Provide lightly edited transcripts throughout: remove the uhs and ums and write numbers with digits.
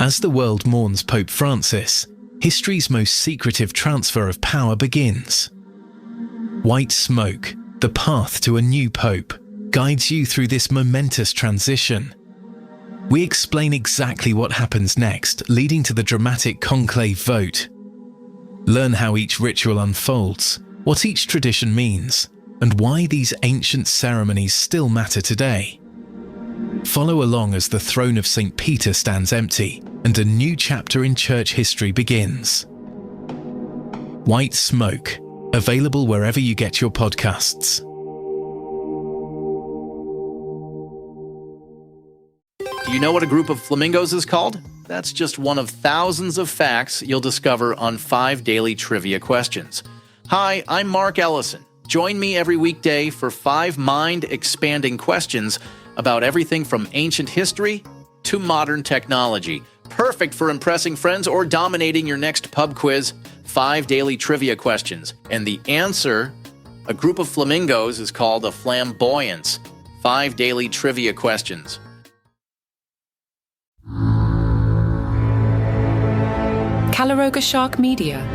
As the world mourns Pope Francis, history's most secretive transfer of power begins. White smoke, the path to a new pope, guides you through this momentous transition. We explain exactly what happens next, leading to the dramatic conclave vote. Learn how each ritual unfolds, what each tradition means, and why these ancient ceremonies still matter today. Follow along as the throne of St. Peter stands empty and a new chapter in church history begins. White Smoke, available wherever you get your podcasts. Do you know what a group of flamingos is called? That's just one of thousands of facts you'll discover on 5 daily trivia questions. Hi, I'm Mark Ellison. Join me every weekday for 5 mind-expanding questions about everything from ancient history to modern technology. Perfect for impressing friends or dominating your next pub quiz. 5 daily trivia questions. And the answer, a group of flamingos, is called a flamboyance. 5 daily trivia questions. Caloroga Shark Media.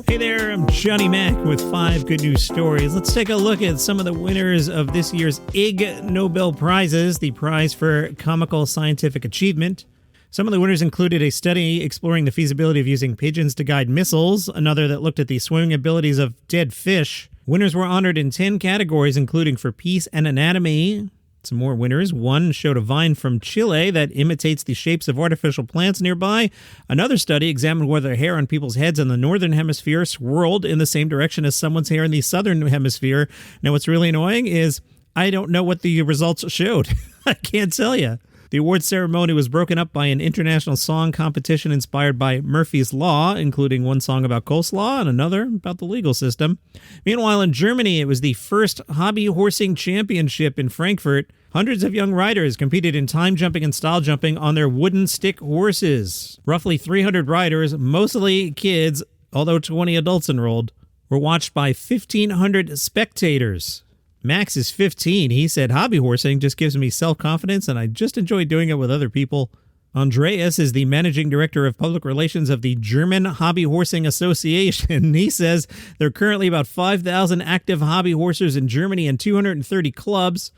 Hey there, I'm Johnny Mac with 5 good news stories. Let's take a look at some of the winners of this year's IG Nobel Prizes, the prize for comical scientific achievement. Some of the winners included a study exploring the feasibility of using pigeons to guide missiles, another that looked at the swimming abilities of dead fish. Winners were honored in 10 categories, including for peace and anatomy. Some more winners. One showed a vine from Chile that imitates the shapes of artificial plants nearby. Another study examined whether hair on people's heads in the northern hemisphere swirled in the same direction as someone's hair in the southern hemisphere. Now, what's really annoying is I don't know what the results showed. I can't tell you. The award ceremony was broken up by an international song competition inspired by Murphy's Law, including one song about coleslaw and another about the legal system. Meanwhile, in Germany, it was the first hobby horsing championship in Frankfurt. Hundreds of young riders competed in time jumping and style jumping on their wooden stick horses. Roughly 300 riders, mostly kids, although 20 adults enrolled, were watched by 1,500 spectators. Max is 15. He said, hobby horsing just gives me self-confidence and I just enjoy doing it with other people. Andreas is the managing director of public relations of the German Hobby Horsing Association. He says there are currently about 5,000 active hobby horsers in Germany and 230 clubs.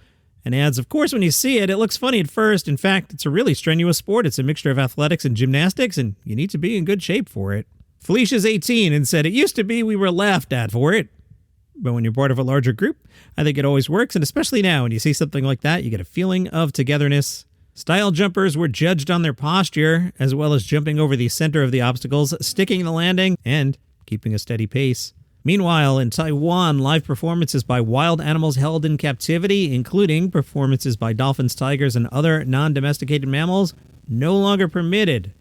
And adds, of course, when you see it, it looks funny at first. In fact, it's a really strenuous sport. It's a mixture of athletics and gymnastics, and you need to be in good shape for it. Felicia's 18 and said, it used to be we were laughed at for it. But when you're part of a larger group, I think it always works. And especially now, when you see something like that, you get a feeling of togetherness. Style jumpers were judged on their posture, as well as jumping over the center of the obstacles, sticking the landing, and keeping a steady pace. Meanwhile, in Taiwan, live performances by wild animals held in captivity, including performances by dolphins, tigers, and other non-domesticated mammals, no longer permitted.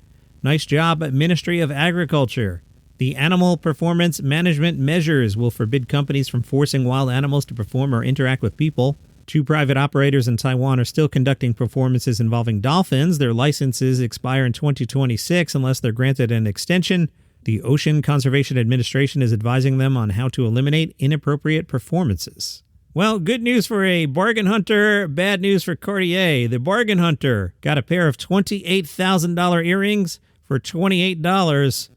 Nice job, Ministry of Agriculture. The animal performance management measures will forbid companies from forcing wild animals to perform or interact with people. 2 private operators in Taiwan are still conducting performances involving dolphins. Their licenses expire in 2026 unless they're granted an extension. The Ocean Conservation Administration is advising them on how to eliminate inappropriate performances. Well, good news for a bargain hunter, bad news for Cartier. The bargain hunter got a pair of $28,000 earrings for $28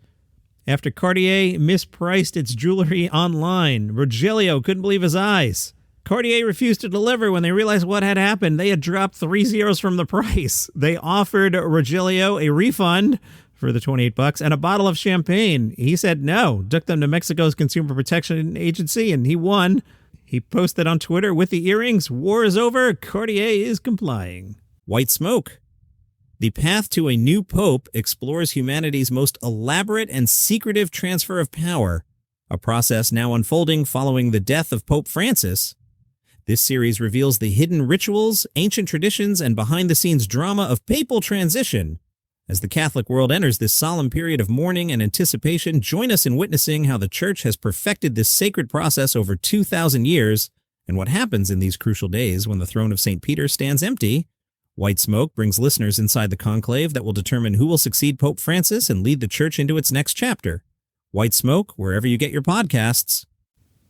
after Cartier mispriced its jewelry online. Rogelio couldn't believe his eyes. Cartier refused to deliver when they realized what had happened. They had dropped 3 zeros from the price. They offered Rogelio a refund for the $28 and a bottle of champagne. He said no, took them to Mexico's Consumer Protection Agency, and he won. He posted on Twitter, with the earrings, war is over, Cartier is complying. White smoke. The path to a new pope explores humanity's most elaborate and secretive transfer of power, a process now unfolding following the death of Pope Francis. This series reveals the hidden rituals, ancient traditions, and behind-the-scenes drama of papal transition. As the Catholic world enters this solemn period of mourning and anticipation, join us in witnessing how the Church has perfected this sacred process over 2,000 years, and what happens in these crucial days when the throne of St. Peter stands empty. White Smoke brings listeners inside the conclave that will determine who will succeed Pope Francis and lead the Church into its next chapter. White Smoke, wherever you get your podcasts.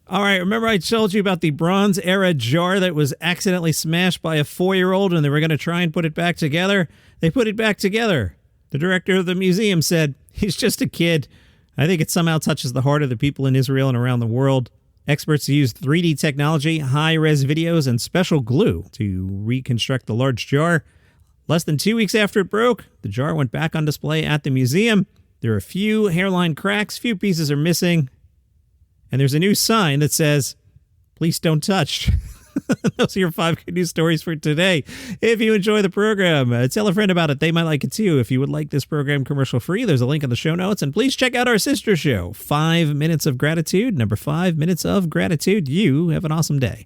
All right, remember I told you about the Bronze Era jar that was accidentally smashed by a 4-year-old and they were going to try and put it back together? They put it back together. The director of the museum said, he's just a kid. I think it somehow touches the heart of the people in Israel and around the world. Experts used 3D technology, high-res videos, and special glue to reconstruct the large jar. Less than 2 weeks after it broke, the jar went back on display at the museum. There are a few hairline cracks, few pieces are missing. And there's a new sign that says, please don't touch. Those are your 5 good news stories for today. If you enjoy the program, tell a friend about it. They might like it too. If you would like this program commercial-free, there's a link in the show notes. And please check out our sister show, 5 Minutes of Gratitude. Number 5 Minutes of Gratitude. You have an awesome day.